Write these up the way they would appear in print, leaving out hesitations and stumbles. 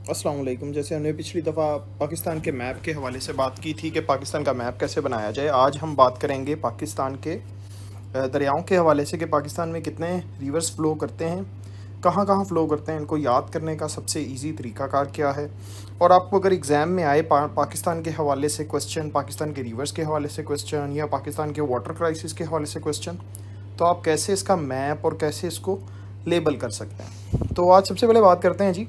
अस्सलाम वालेकुम। जैसे हमने पिछली दफ़ा पाकिस्तान के मैप के हवाले से बात की थी कि पाकिस्तान का मैप कैसे बनाया जाए, आज हम बात करेंगे पाकिस्तान के दरियाओं के हवाले से कि पाकिस्तान में कितने रिवर्स फ़्लो करते हैं, कहाँ कहाँ फ़्लो करते हैं। इनको याद करने का सबसे इजी तरीक़ाकार क्या है। और आपको अगर एग्ज़ाम में आए पाकिस्तान के हवाले से क्वेश्चन, पाकिस्तान के रिवर्स के हवाले से क्वेश्चन या पाकिस्तान के वाटर क्राइसिस के हवाले से क्वेश्चन, तो आप कैसे इसका मैप और कैसे इसको लेबल कर सकते हैं। तो आज सबसे पहले बात करते हैं जी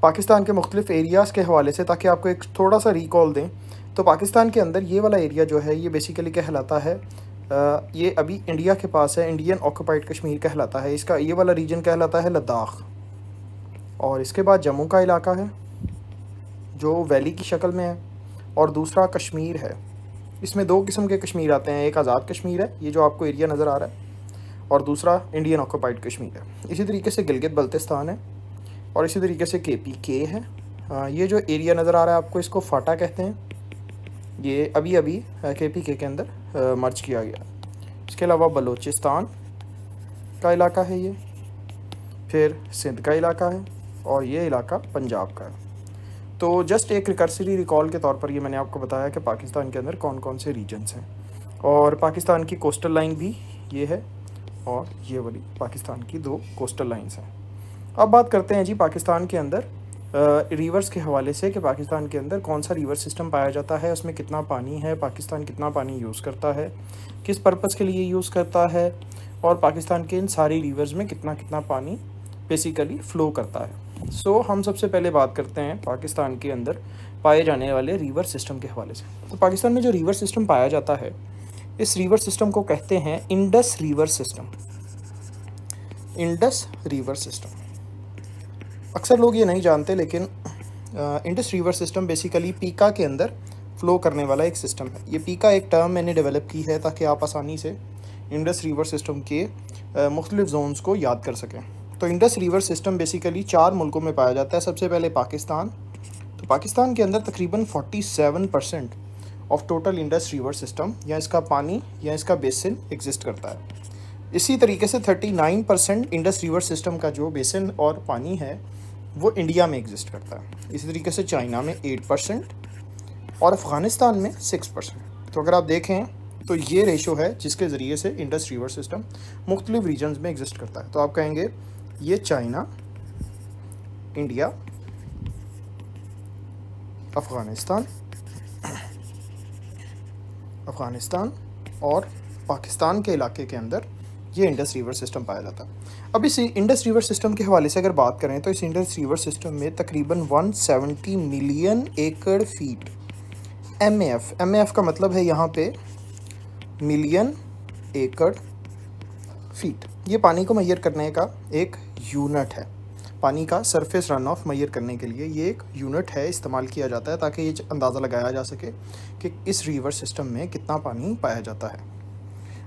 पाकिस्तान के मुख्तलिफ़ एरियाज़ के हवाले से, ताकि आपको एक थोड़ा सा रिकॉल दें। तो पाकिस्तान के अंदर ये वाला एरिया जो है ये बेसिकली कहलाता है, ये अभी इंडिया के पास है, इंडियन ऑक्यूपाइड कश्मीर कहलाता है। इसका ये वाला रीजन कहलाता है लद्दाख। और इसके बाद जम्मू का इलाका है जो वैली की शक्ल में है, और दूसरा कश्मीर है। इसमें दो किस्म के कश्मीर आते हैं, एक आज़ाद कश्मीर है, ये जो आपको एरिया नज़र आ रहा है, और दूसरा इंडियन ऑक्यूपाइड कश्मीर है। इसी तरीके से गिलगित बल्तिस्तान है, और इसी तरीके से KPK है। ये जो एरिया नज़र आ रहा है आपको, इसको फाटा कहते हैं। ये अभी अभी KPK के अंदर मर्ज किया गया। इसके अलावा बलूचिस्तान का इलाका है ये, फिर सिंध का इलाका है, और ये इलाका पंजाब का है। तो जस्ट एक रिकर्सिव रिकॉल के तौर पर ये मैंने आपको बताया कि पाकिस्तान के अंदर कौन कौन से रीजन्स हैं। और पाकिस्तान की कोस्टल लाइन भी ये है, और ये वाली पाकिस्तान की दो कोस्टल लाइंस हैं। अब बात करते हैं जी पाकिस्तान के अंदर रिवर्स के हवाले से कि पाकिस्तान के अंदर कौन सा रिवर सिस्टम पाया जाता है, उसमें कितना पानी है, पाकिस्तान कितना पानी यूज़ करता है, किस पर्पज़ के लिए यूज़ करता है, और पाकिस्तान के इन सारी रिवर्स में कितना कितना पानी बेसिकली फ़्लो करता है। सो हम सबसे पहले बात करते हैं पाकिस्तान के अंदर पाए जाने वाले रिवर सिस्टम के हवाले से। तो पाकिस्तान में जो रिवर सिस्टम पाया जाता है, इस रिवर सिस्टम को कहते हैं Indus river system. Indus river system अक्सर लोग ये नहीं जानते, लेकिन इंडस रिवर सिस्टम बेसिकली पीका के अंदर फ़्लो करने वाला एक सिस्टम है। ये पीका एक टर्म मैंने डेवलप की है ताकि आप आसानी से इंडस रिवर सिस्टम के मुख्तलिफ़ जोन्स को याद कर सकें। तो इंडस रिवर सिस्टम बेसिकली 4 मुल्कों में पाया जाता है। सबसे पहले पाकिस्तान। तो पाकिस्तान के अंदर तकरीबन 47% of total Indus river system या इसका पानी या इसका बेसिन एग्जिस्ट करता है। इसी तरीके से 39% इंडस रिवर सिस्टम का जो बेसिन और पानी है वो इंडिया में एग्जिस्ट करता है। इसी तरीके से चाइना में 8% और अफ़गानिस्तान में 6%। तो अगर आप देखें तो ये रेशो है जिसके ज़रिए से इंडस रिवर सिस्टम मुख्तलिफ़ रीजन्स में एग्जिस्ट करता है। तो आप कहेंगे ये चाइना, इंडिया, अफ़गानिस्तान और पाकिस्तान के इलाके के अंदर ये इंडस रिवर सिस्टम पाया जाता है। अब इस इंडस रिवर सिस्टम के हवाले से अगर बात करें तो इस इंडस रिवर सिस्टम में तकरीबन 170 मिलियन एकड़ फीट, MAF का मतलब है यहाँ पे मिलियन एकड़ फीट, ये पानी को मेजर करने का एक यूनिट है। पानी का सरफेस रन ऑफ मेजर करने के लिए ये एक यूनिट है, इस्तेमाल किया जाता है ताकि ये अंदाज़ा लगाया जा सके कि इस रिवर सिस्टम में कितना पानी पाया जाता है।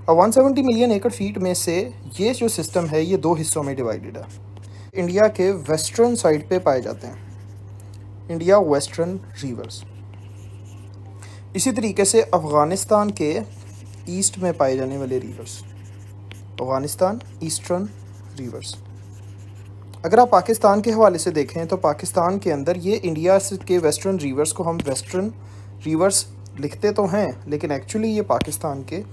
और 170 मिलियन एकड़ फीट में से ये जो सिस्टम है ये दो हिस्सों में डिवाइडेड है। इंडिया के वेस्टर्न साइड पे पाए जाते हैं, इंडिया वेस्टर्न रिवर्स। इसी तरीके से अफ़गानिस्तान के ईस्ट में पाए जाने वाले रिवर्स, अफ़गानिस्तान ईस्टर्न रिवर्स। अगर आप पाकिस्तान के हवाले से देखें तो पाकिस्तान के अंदर ये इंडिया के वेस्टर्न रिवर्स को हम वेस्टर्न रिवर्स लिखते तो हैं, लेकिन एक्चुअली ये पाकिस्तान के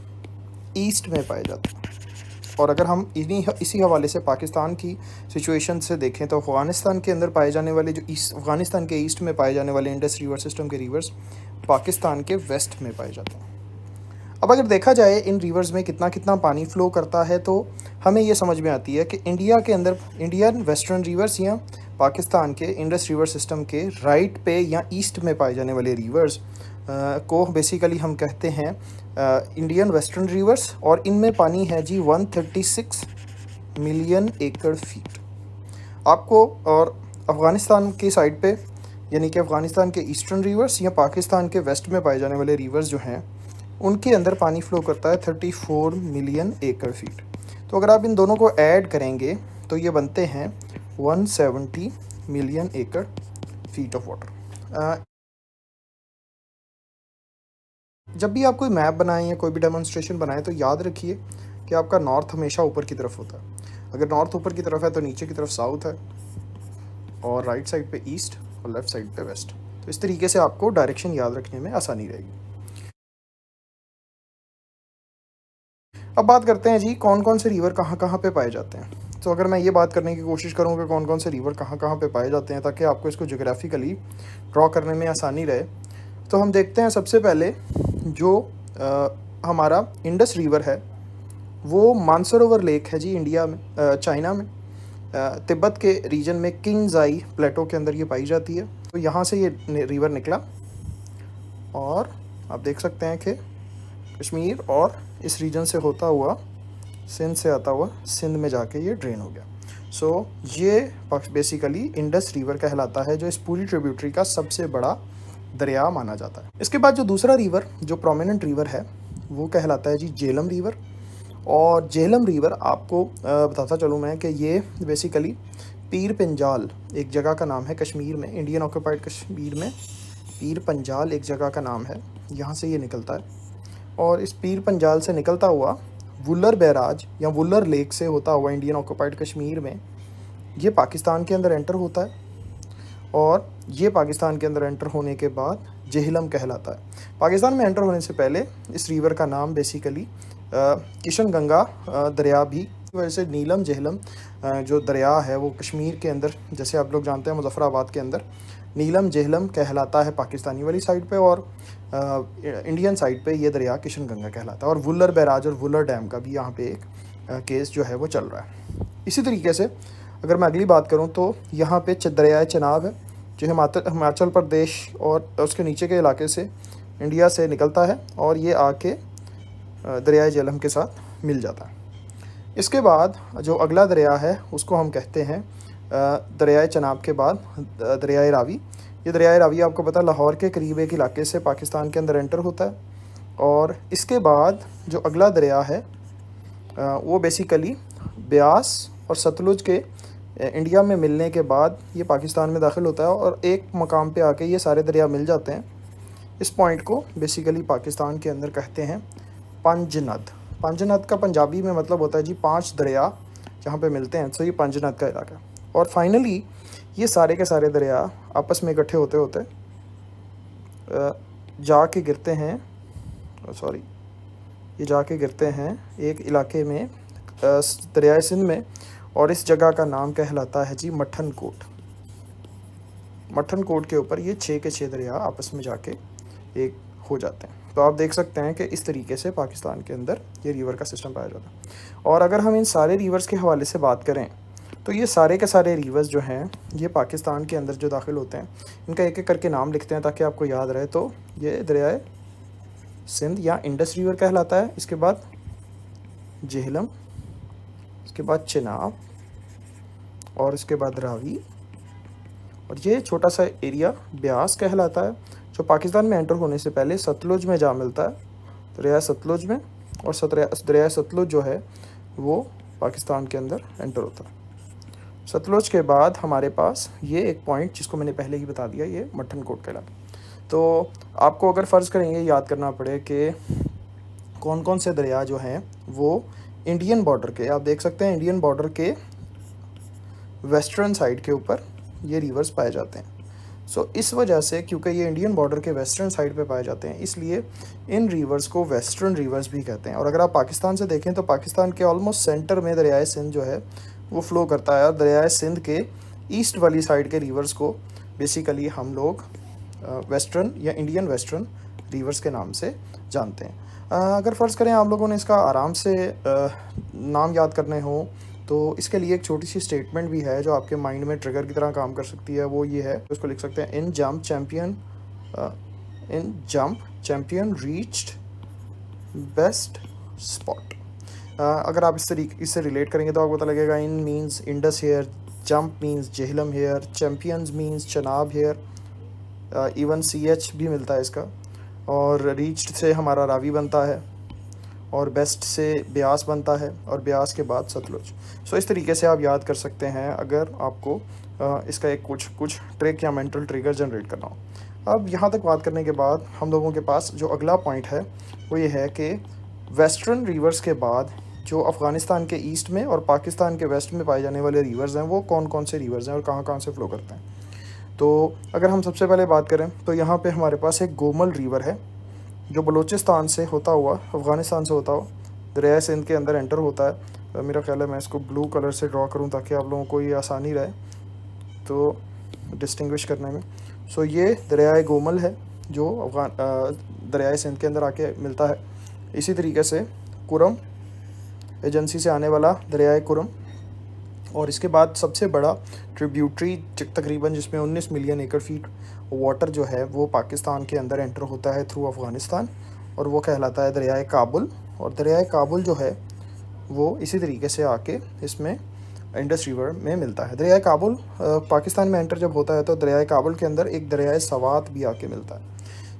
ईस्ट में पाए जाते हैं। और अगर हम इसी हवाले से पाकिस्तान की सिचुएशन से देखें तो अफ़गानिस्तान के अंदर पाए जाने वाले जो अफ़गानिस्तान के ईस्ट में पाए जाने वाले इंडस रिवर सिस्टम के रिवर्स पाकिस्तान के वेस्ट में पाए जाते हैं। अब अगर देखा जाए इन रिवर्स में कितना कितना पानी फ़्लो करता है तो हमें ये समझ में आती है कि इंडिया के अंदर इंडियन वेस्टर्न रिवर्स या पाकिस्तान के इंडस रिवर सिस्टम के राइट पे या ईस्ट में पाए जाने वाले रिवर्स को बेसिकली हम कहते हैं इंडियन वेस्टर्न रिवर्स, और इनमें पानी है जी 136 मिलियन एकड़ फीट। आपको और अफ़गानिस्तान की साइड पे यानी कि अफ़गानिस्तान के ईस्टर्न रिवर्स या पाकिस्तान के वेस्ट में पाए जाने वाले रिवर्स जो हैं उनके अंदर पानी फ़्लो करता है 34 मिलियन एकड़ फीट। तो अगर आप इन दोनों को ऐड करेंगे तो ये बनते हैं 170 मिलियन एकड़ फीट ऑफ वाटर। जब भी आप कोई मैप बनाएं या कोई भी डेमोन्स्ट्रेशन बनाएं तो याद रखिए कि आपका नॉर्थ हमेशा ऊपर की तरफ होता है। अगर नॉर्थ ऊपर की तरफ है तो नीचे की तरफ साउथ है, और राइट साइड पे ईस्ट, और लेफ़्ट साइड पे वेस्ट। तो इस तरीके से आपको डायरेक्शन याद रखने में आसानी रहेगी। अब बात करते हैं जी कौन कौन से रिवर कहाँ कहाँ पे पाए जाते हैं। तो अगर मैं ये बात करने की कोशिश करूँ कि कौन कौन से रिवर कहाँ कहाँ पे पाए जाते हैं ताकि आपको इसको जोग्राफिकली ड्रॉ करने में आसानी रहे, तो हम देखते हैं सबसे पहले जो हमारा इंडस रिवर है वो मानसरोवर लेक है जी इंडिया में, चाइना में, तिब्बत के रीजन में किंगजाई प्लेटो के अंदर ये पाई जाती है। तो यहाँ से ये रिवर निकला और आप देख सकते हैं कि कश्मीर और इस रीजन से होता हुआ सिंध से आता हुआ सिंध में जाके ये ड्रेन हो गया। सो ये बेसिकली इंडस रिवर कहलाता है जो इस पूरी ट्रिब्यूटरी का सबसे बड़ा दरिया माना जाता है। इसके बाद जो दूसरा रिवर जो प्रोमिनेंट रिवर है वो कहलाता है जी झेलम रिवर। और झेलम रिवर आपको बताता चलूँ मैं कि ये बेसिकली पीर पंजाल एक जगह का नाम है कश्मीर में, इंडियन ऑक्यूपाइड कश्मीर में पीर पंजाल एक जगह का नाम है, यहाँ से ये निकलता है। और इस पीर पंजाल से निकलता हुआ वुलर बैराज या वुलर लेक से होता हुआ इंडियन ऑक्यूपाइड कश्मीर में ये पाकिस्तान के अंदर एंटर होता है। और ये पाकिस्तान के अंदर एंटर होने के बाद झेलम कहलाता है। पाकिस्तान में एंटर होने से पहले इस रिवर का नाम बेसिकली किशन गंगा दरिया भी वजह से नीलम झेलम जो दरिया है वो कश्मीर के अंदर, जैसे आप लोग जानते हैं मुजफ्फराबाद के अंदर नीलम झेलम कहलाता है पाकिस्तानी वाली साइड पे, और इंडियन साइड पे ये दरिया किशन गंगा कहलाता है। और वुलर बैराज और वुलर डैम का भी यहाँ पे एक केस जो है वो चल रहा है। इसी तरीके से अगर मैं अगली बात करूँ तो यहाँ पे दरियाए चनाब है जो हिमाचल प्रदेश और उसके नीचे के इलाके से इंडिया से निकलता है और ये आके दरियाए झेलम के साथ मिल जाता है। इसके बाद जो अगला दरिया है उसको हम कहते हैं दरियाए चनाब के बाद दरियाए रावी। ये दरियाए रावी आपको पता लाहौर के करीब एक इलाके से पाकिस्तान के अंदर एंटर होता है। और इसके बाद जो अगला दरिया है वो बेसिकली ब्यास और सतलुज के इंडिया में मिलने के बाद ये पाकिस्तान में दाखिल होता है और एक मकाम पे आके ये सारे दरिया मिल जाते हैं। इस पॉइंट को बेसिकली पाकिस्तान के अंदर कहते हैं पंजनद। पंजनद का पंजाबी में मतलब होता है जी 5 दरिया जहाँ पे मिलते हैं, तो ये पंजनद का इलाका। और फाइनली ये सारे के सारे दरिया आपस में इकट्ठे होते होते जाके गिरते हैं, सॉरी ये जाके गिरते हैं एक इलाके में दरियाए सिंध में, और इस जगह का नाम कहलाता है जी मठन कोट। मठन कोट के ऊपर ये 6 के 6 दरिया आपस में जाके एक हो जाते हैं। तो आप देख सकते हैं कि इस तरीके से पाकिस्तान के अंदर ये रिवर का सिस्टम पाया जाता है। और अगर हम इन सारे रिवर्स के हवाले से बात करें तो ये सारे के सारे रिवर्स जो हैं ये पाकिस्तान के अंदर जो दाखिल होते हैं इनका एक एक करके नाम लिखते हैं ताकि आपको याद रहे। तो ये दरियाए सिंध या इंडस रिवर कहलाता है, इसके बाद झेलम, इसके बाद चिनाब और इसके बाद रावी, और ये छोटा सा एरिया ब्यास कहलाता है जो पाकिस्तान में एंटर होने से पहले सतलुज में जा मिलता है, दरिया सतलुज में। और दरिया सतलुज जो है वो पाकिस्तान के अंदर एंटर होता है। सतलुज के बाद हमारे पास ये एक पॉइंट जिसको मैंने पहले ही बता दिया, ये मठन कोट कहलाता। तो आपको अगर फ़र्ज़ करेंगे याद करना पड़े कि कौन कौन से दरिया जो हैं वो इंडियन बॉर्डर के, आप देख सकते हैं इंडियन बॉर्डर के वेस्टर्न साइड के ऊपर ये रिवर्स पाए जाते हैं। सो इस वजह से क्योंकि ये इंडियन बॉर्डर के वेस्टर्न साइड पे पाए जाते हैं इसलिए इन रिवर्स को वेस्टर्न रिवर्स भी कहते हैं। और अगर आप पाकिस्तान से देखें तो पाकिस्तान के ऑलमोस्ट सेंटर में दरियाए सिंध जो है वो फ़्लो करता है, और दरियाए सिंध के ईस्ट वाली साइड के रिवर्स को बेसिकली हम लोग वेस्टर्न या इंडियन वेस्टर्न रिवर्स के नाम से जानते हैं। अगर फ़र्ज़ करें आप लोगों ने इसका आराम से नाम याद करने हो तो इसके लिए एक छोटी सी स्टेटमेंट भी है जो आपके माइंड में ट्रिगर की तरह काम कर सकती है। वो ये है, उसको लिख सकते हैं in jump champion reached best spot. अगर आप इस तरीके इससे रिलेट करेंगे तो आपको पता लगेगा in means Indus here, jump means Jhelum here, champions means Chenab here, even CH भी मिलता है इसका, और रीच्ड से हमारा रावी बनता है, और बेस्ट से ब्यास बनता है, और ब्यास के बाद सतलुज। सो इस तरीके से आप याद कर सकते हैं अगर आपको इसका एक कुछ ट्रिक या मेंटल ट्रिगर जनरेट करना हो। अब यहाँ तक बात करने के बाद हम लोगों के पास जो अगला पॉइंट है वो ये है कि वेस्टर्न रिवर्स के बाद जो अफ़गानिस्तान के ईस्ट में और पाकिस्तान के वेस्ट में पाए जाने वाले रिवर्स हैं वो कौन कौन से रिवर्स हैं और कहाँ कहाँ से फ़्लो करते हैं। तो अगर हम सबसे पहले बात करें तो यहाँ पे हमारे पास एक गोमल रिवर है जो बलूचिस्तान से होता हुआ, अफ़गानिस्तान से होता हुआ दरिया सिंध के अंदर एंटर होता है। मेरा ख्याल है मैं इसको ब्लू कलर से ड्रॉ करूँ ताकि आप लोगों को ये आसानी रहे तो डिस्टिंग्विश करने में। सो ये दरियाए गोमल है जो दरियाए सिंध के अंदर आके मिलता है। इसी तरीके से कुरम एजेंसी से आने वाला दरियाए कुरम, और इसके बाद सबसे बड़ा ट्रिब्यूटरी तकरीबन जिसमें 19 मिलियन एकड़ फीट वाटर जो है वो पाकिस्तान के अंदर एंटर होता है थ्रू अफ़गानिस्तान, और वो कहलाता है दरियाए काबुल। और दरियाए काबुल जो है वो इसी तरीके से आके इसमें इंडस रिवर में मिलता है। दरियाए काबुल पाकिस्तान में एंटर जब होता है तो दरियाए काबुल के अंदर एक दरियाए सवात भी आके मिलता है।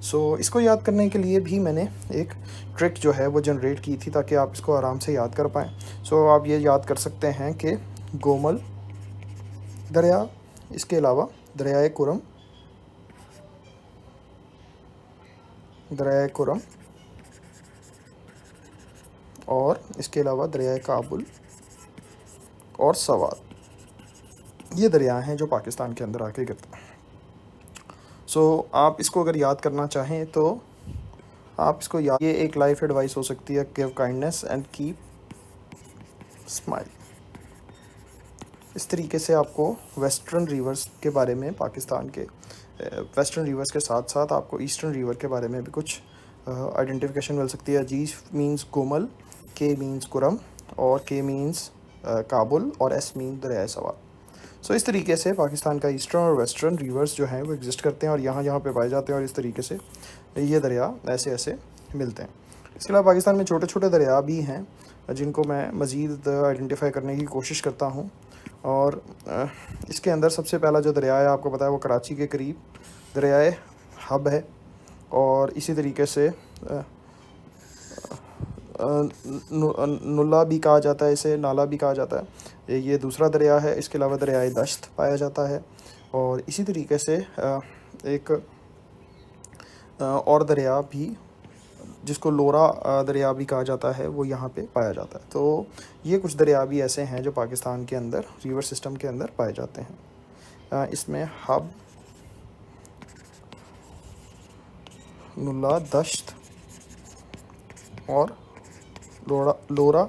सो इसको याद करने के लिए भी मैंने एक ट्रिक जो है वो जनरेट की थी ताकि आप इसको आराम से याद कर पाएँ। सो आप ये याद कर सकते हैं कि गोमल दरिया, इसके अलावा दरियाए कुरम, दरियाए कुरम, और इसके अलावा दरियाए काबुल और सवात, ये दरिया हैं जो पाकिस्तान के अंदर आके गिरते हैं। सो आप इसको अगर याद करना चाहें तो आप इसको याद, ये एक लाइफ एडवाइस हो सकती है, give kindness and keep smile. इस तरीके से आपको वेस्टर्न रिवर्स के बारे में, पाकिस्तान के वेस्टर्न रिवर्स के साथ साथ आपको ईस्टर्न रिवर के बारे में भी कुछ आइडेंटिफिकेशन मिल सकती है। जी मीन्स गोमल, के मीन्स कुरम, और के मीन्स काबुल, और एस मीन दरियाए सवात। सो इस तरीके से पाकिस्तान का ईस्टर्न और वेस्टर्न रिवर्स जो हैं वो एग्जिस्ट करते हैं और यहाँ यहाँ पे पाए जाते हैं, और इस तरीके से ये दरिया ऐसे ऐसे मिलते हैं। इसके अलावा पाकिस्तान में छोटे छोटे दरिया भी हैं जिनको मैं मज़ीद आइडेंटिफाई करने की कोशिश करता हूँ। और इसके अंदर सबसे पहला जो दरिया है आपको पता है वो कराची के करीब दरियाए हब है, और इसी तरीके से नुला भी कहा जाता है, इसे नाला भी कहा जाता है। ये दूसरा दरिया है। इसके अलावा दरियाए दश्त पाया जाता है, और इसी तरीके से एक और दरिया भी जिसको लोरा दरिया भी कहा जाता है वो यहाँ पे पाया जाता है। तो ये कुछ दरिया भी ऐसे हैं जो पाकिस्तान के अंदर रिवर सिस्टम के अंदर पाए जाते हैं। इसमें हब, नुला, दश्त और लोरा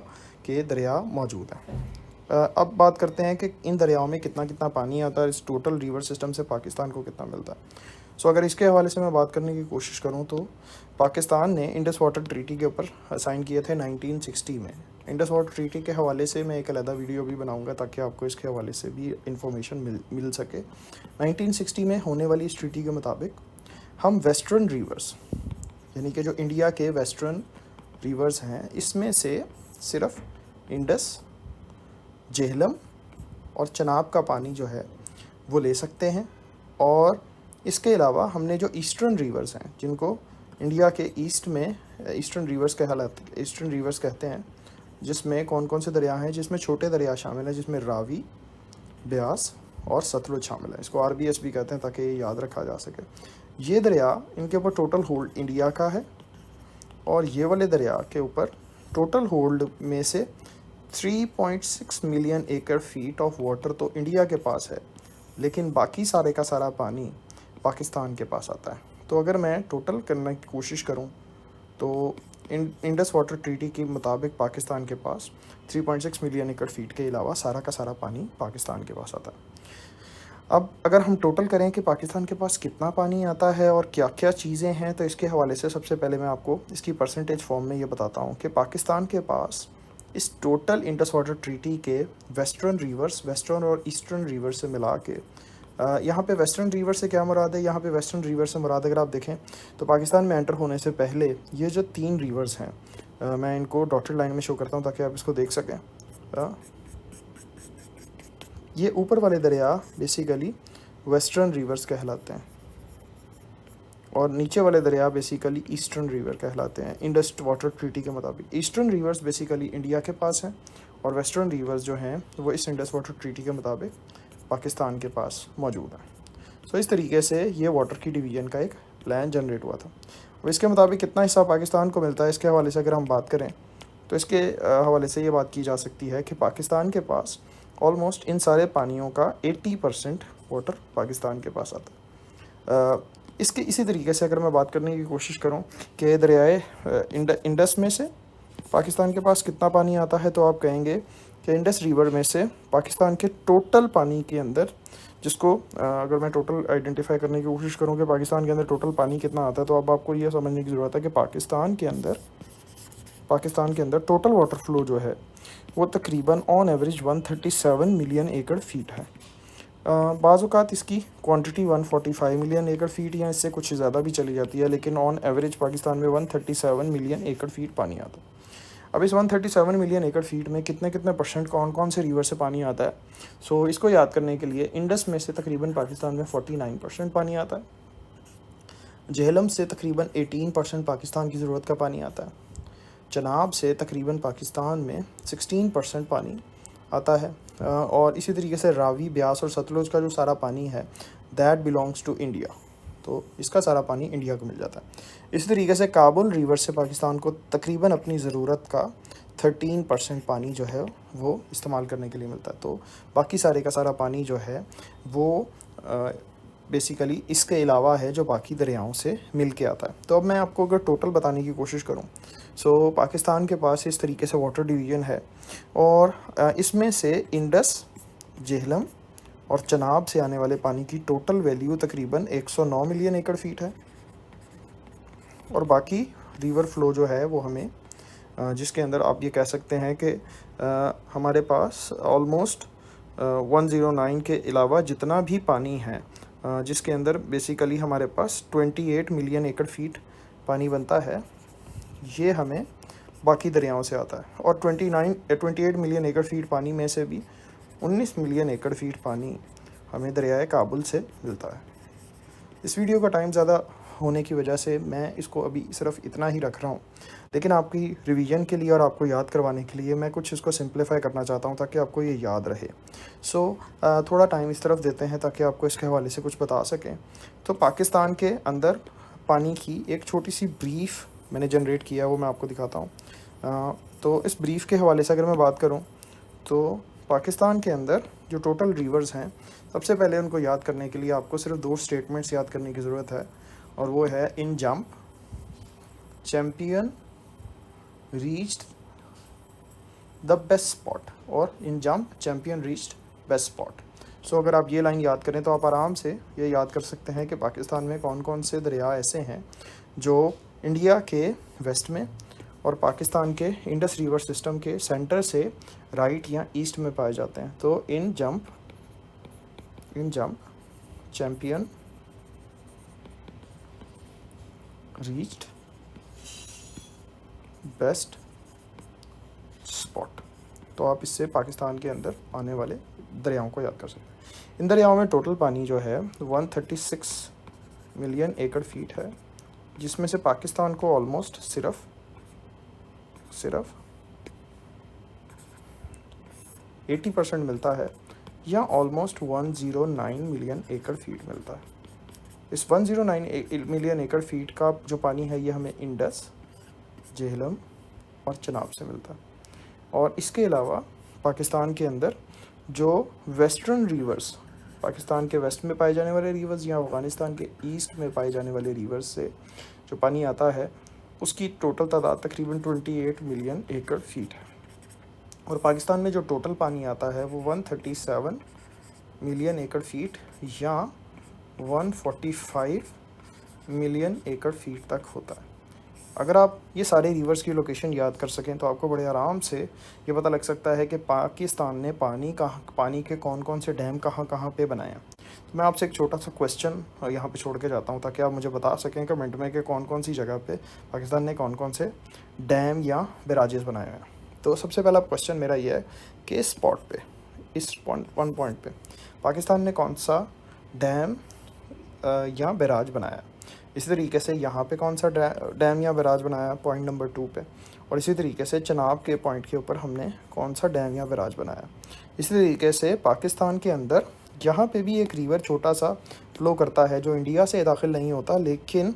के दरिया मौजूद हैं। अब बात करते हैं कि इन दरियाओं में कितना कितना पानी आता है, इस टोटल रिवर सिस्टम से पाकिस्तान को कितना मिलता है। सो अगर इसके हवाले से मैं बात करने की कोशिश करूं तो पाकिस्तान ने इंडस वाटर ट्रीटी के ऊपर साइन किए थे 1960 में। इंडस वाटर ट्रीटी के हवाले से मैं एक अलग वीडियो भी बनाऊंगा ताकि आपको इसके हवाले से भी इंफॉर्मेशन मिल सके। 1960 में होने वाली इस ट्रीटी के मुताबिक हम वेस्टर्न रिवर्स, यानी कि जो इंडिया के वेस्टर्न रिवर्स हैं, इसमें से सिर्फ इंडस, झेलम और चनाब का पानी जो है वो ले सकते हैं। और इसके अलावा हमने जो ईस्टर्न रिवर्स हैं जिनको इंडिया के ईस्ट में ईस्टर्न रिवर्स कहते हैं, जिसमें कौन कौन से दरिया हैं, जिसमें छोटे दरिया शामिल हैं, जिसमें रावी, ब्यास और सतलुज शामिल है। इसको आरबीएस भी कहते हैं ताकि ये याद रखा जा सके। ये दरिया, इनके ऊपर टोटल होल्ड इंडिया का है, और ये वाले दरिया के ऊपर टोटल होल्ड में से 3.6 मिलियन एकड़ फीट ऑफ वाटर तो इंडिया के पास है, लेकिन बाकी सारे का सारा पानी पाकिस्तान के पास आता है। तो अगर मैं टोटल करने की कोशिश करूं तो इंडस वाटर ट्रीटी के मुताबिक पाकिस्तान के पास 3.6 मिलियन एकड़ फीट के अलावा सारा का सारा पानी पाकिस्तान के पास आता है। अब अगर हम टोटल करें कि पाकिस्तान के पास कितना पानी आता है और क्या क्या चीज़ें हैं, तो इसके हवाले से सबसे पहले मैं आपको इसकी परसेंटेज फॉर्म में ये बताता हूँ कि पाकिस्तान के पास इस टोटल इंडस वाटर ट्रीटी के वेस्टर्न और ईस्टर्न रिवर से मिला के, यहाँ पे वेस्टर्न रिवर से क्या मुराद है, यहाँ पे वेस्टर्न रिवर से मुराद अगर आप देखें तो पाकिस्तान में एंटर होने से पहले ये जो 3 रिवर्स हैं, मैं इनको डॉटेड लाइन में शो करता हूँ ताकि आप इसको देख सकें। ये ऊपर वाले दरिया बेसिकली वेस्टर्न रिवर्स कहलाते हैं, और नीचे वाले दरिया बेसिकली ईस्टर्न रिवर कहलाते हैं इंडस वाटर ट्रीटी के मुताबिक। ईस्टर्न रिवर्स बेसिकली इंडिया के पास हैं, और वेस्टर्न रिवर्स जो हैं वो इस इंडस वाटर ट्रीटी के मुताबिक पाकिस्तान के पास मौजूद है। सो इस तरीके से ये वाटर की डिवीज़न का एक प्लान जनरेट हुआ था। अब इसके मुताबिक कितना हिस्सा पाकिस्तान को मिलता है, इसके हवाले से अगर हम बात करें तो इसके हवाले से ये बात की जा सकती है कि पाकिस्तान के पास ऑलमोस्ट इन सारे पानियों का 80% वाटर पाकिस्तान के पास आता है। इसके इसी तरीके से अगर मैं बात करने की कोशिश करूं कि दरियाए इंडस में से पाकिस्तान के पास कितना पानी आता है, तो आप कहेंगे कि इंडस रिवर में से पाकिस्तान के टोटल पानी के अंदर, जिसको अगर मैं टोटल आइडेंटिफाई करने की कोशिश करूं कि पाकिस्तान के अंदर टोटल पानी कितना आता है, तो अब आपको ये समझने की ज़रूरत है कि पाकिस्तान के अंदर टोटल वाटर फ्लो जो है वो तकरीबन ऑन एवरेज 137 मिलियन एकड़ फीट है। बाज़ औक़ात इसकी क्वांटिटी 145 मिलियन एकड़ फीट या इससे कुछ ज़्यादा भी चली जाती है, लेकिन ऑन एवरेज पाकिस्तान में 137 मिलियन एकड़ फीट पानी आता है। अब इस 137 मिलियन एकड़ फीट में कितने कितने परसेंट कौन कौन से रिवर से पानी आता है, सो इसको याद करने के लिए इंडस में से तकरीबन पाकिस्तान में 49% पानी आता है, झेलम से तकरीबन 18% पाकिस्तान की ज़रूरत का पानी आता है, चनाब से तकरीबन पाकिस्तान में 16% पानी आता है, और इसी तरीके से रावी, ब्यास और सतलुज का जो सारा पानी है दैट बिलोंग्स टू इंडिया, तो इसका सारा पानी इंडिया को मिल जाता है। इसी तरीके से काबुल रिवर से पाकिस्तान को तकरीबन अपनी ज़रूरत का 13% पानी जो है वो इस्तेमाल करने के लिए मिलता है, तो बाकी सारे का सारा पानी जो है वो बेसिकली इसके अलावा है जो बाकी दरियाओं से मिल के आता है। तो अब मैं आपको अगर टोटल बताने की कोशिश करूं, सो पाकिस्तान के पास इस तरीके से वाटर डिवीज़न है, और इसमें से इंडस, झेलम और चनाब से आने वाले पानी की टोटल वैल्यू तकरीबन 109 मिलियन एकड़ फीट है, और बाकी रिवर फ्लो जो है वो हमें जिसके अंदर आप ये कह सकते हैं कि हमारे पास ऑलमोस्ट 109 के अलावा जितना भी पानी है, जिसके अंदर बेसिकली हमारे पास 28 मिलियन एकड़ फीट पानी बनता है, ये हमें बाकी दरियाओं से आता है, और 28 मिलियन एकड़ फीट पानी में से भी 19 मिलियन एकड़ फीट पानी हमें दरियाए काबुल से मिलता है। इस वीडियो का टाइम ज़्यादा होने की वजह से मैं इसको अभी सिर्फ इतना ही रख रहा हूँ, लेकिन आपकी रिवीजन के लिए और आपको याद करवाने के लिए मैं कुछ इसको सिंप्लीफाई करना चाहता हूँ ताकि आपको ये याद रहे। थोड़ा टाइम इस तरफ देते हैं ताकि आपको इसके हवाले से कुछ बता सकें। तो पाकिस्तान के अंदर पानी की एक छोटी सी ब्रीफ मैंने जनरेट किया, वो मैं आपको दिखाता हूँ। तो इस ब्रीफ के हवाले से अगर मैं बात करूँ, तो पाकिस्तान के अंदर जो टोटल रिवर्स हैं, सबसे पहले उनको याद करने के लिए आपको सिर्फ 2 स्टेटमेंट्स याद करने की ज़रूरत है, और वो है in jump champion reached the best spot, और in jump champion reached best spot. So अगर आप ये लाइन याद करें तो आप आराम से ये याद कर सकते हैं कि पाकिस्तान में कौन कौन से दरिया ऐसे हैं जो इंडिया के वेस्ट में और पाकिस्तान के इंडस रिवर सिस्टम के सेंटर से राइट या ईस्ट में पाए जाते हैं। तो in jump champion reached best spot. तो आप इससे पाकिस्तान के अंदर आने वाले दरियाओं को याद कर सकते हैं। इन दरियाओं में टोटल पानी जो है 136 मिलियन एकड़ फीट है, जिसमें से पाकिस्तान को ऑलमोस्ट सिर्फ 80% मिलता है, या ऑलमोस्ट 109 मिलियन एकड़ फीट मिलता है। इस 109 मिलियन एकड़ फीट का जो पानी है ये हमें इंडस, झेलम और चनाब से मिलता है। और इसके अलावा पाकिस्तान के अंदर जो वेस्टर्न रिवर्स, पाकिस्तान के वेस्ट में पाए जाने वाले रिवर्स या अफ़गानिस्तान के ईस्ट में पाए जाने वाले रिवर्स से जो पानी आता है, उसकी टोटल तादाद तकरीबन 28 मिलियन एकड़ फीट है। और पाकिस्तान में जो टोटल पानी आता है वो 137 मिलियन एकड़ फीट या 145 मिलियन एकड़ फीट तक होता है। अगर आप ये सारे रिवर्स की लोकेशन याद कर सकें तो आपको बड़े आराम से ये पता लग सकता है कि पाकिस्तान ने पानी के कौन कौन से डैम कहाँ पे बनाए हैं। तो मैं आपसे एक छोटा सा क्वेश्चन यहाँ पे छोड़ के जाता हूँ ताकि आप मुझे बता सकें कमेंट में कि कौन कौन सी जगह पे पाकिस्तान ने कौन कौन से डैम या बैराजेस बनाए हैं। तो सबसे पहला क्वेश्चन मेरा ये है कि इस स्पॉट पे, इस वन पॉइंट पे पाकिस्तान ने कौन सा डैम या बैराज बनाया। इसी तरीके से यहाँ पे कौन सा डैम या बैराज बनाया पॉइंट नंबर 2 पे, और इसी तरीके से चनाब के पॉइंट के ऊपर हमने कौन सा डैम या बैराज बनाया। इसी तरीके से पाकिस्तान के अंदर यहाँ पे भी एक रिवर छोटा सा फ्लो करता है जो इंडिया से दाखिल नहीं होता, लेकिन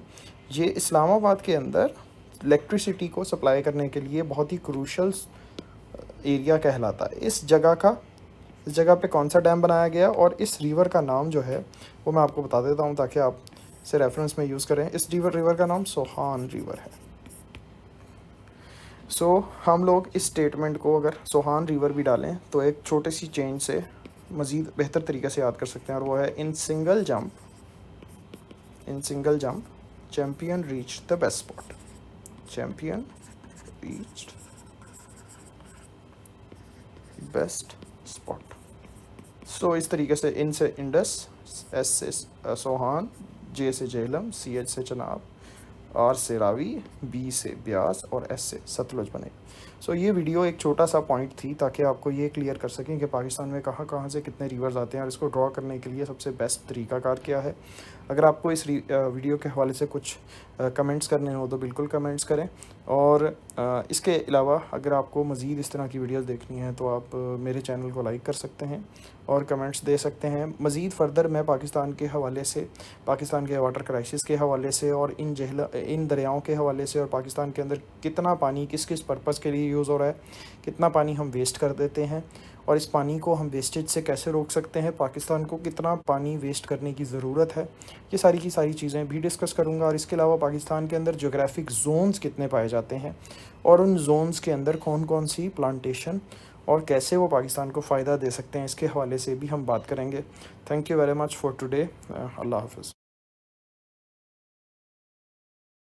ये इस्लामाबाद के अंदर इलेक्ट्रिसिटी को सप्लाई करने के लिए बहुत ही क्रूशल एरिया कहलाता है। इस जगह का इस जगह पे कौन सा डैम बनाया गया और इस रिवर का नाम जो है वो मैं आपको बता देता हूँ ताकि आप इसे रेफरेंस में यूज़ करें। इस रिवर का नाम सोहान रिवर है। हम लोग इस स्टेटमेंट को अगर सोहान रिवर भी डालें तो एक छोटी सी चेंज से मज़ीद बेहतर तरीके से याद कर सकते हैं, और वो है in single jump champion reach the best spot. Champion reached best spot. इस तरीके से इन से इंडस, एस से सोहान, जे से झेलम, सी एच से चनाब, आर से रावी, बी से ब्यास और एस से सतलुज बने। ये वीडियो एक छोटा सा पॉइंट थी ताकि आपको ये क्लियर कर सकें कि पाकिस्तान में कहाँ कहाँ से कितने रिवर्स आते हैं और इसको ड्रॉ करने के लिए सबसे बेस्ट तरीकाकार क्या है। अगर आपको इस वीडियो के हवाले से कुछ कमेंट्स करने हो तो बिल्कुल कमेंट्स करें, और इसके अलावा अगर आपको मज़ीद इस तरह की वीडियोस देखनी है तो आप मेरे चैनल को लाइक कर सकते हैं और कमेंट्स दे सकते हैं। मज़ीद फ़र्दर मैं पाकिस्तान के हवाले से, पाकिस्तान के वाटर क्राइसिस के हवाले से और इन दरियाओं के हवाले से, और पाकिस्तान के अंदर कितना पानी किस किस पर्पज़ के लिए यूज़ हो रहा है, कितना पानी हम वेस्ट कर देते हैं और इस पानी को हम वेस्टेज से कैसे रोक सकते हैं, पाकिस्तान को कितना पानी वेस्ट करने की ज़रूरत है, ये सारी की सारी चीज़ें भी डिस्कस करूँगा। और इसके अलावा पाकिस्तान के अंदर जोग्राफिक जोन्स कितने पाए जाते हैं और उन जोन्स के अंदर कौन कौन सी प्लांटेशन और कैसे वो पाकिस्तान को फ़ायदा दे सकते हैं, इसके हवाले से भी हम बात करेंगे। Thank you very much for today. अल्लाह हाफ़िज़।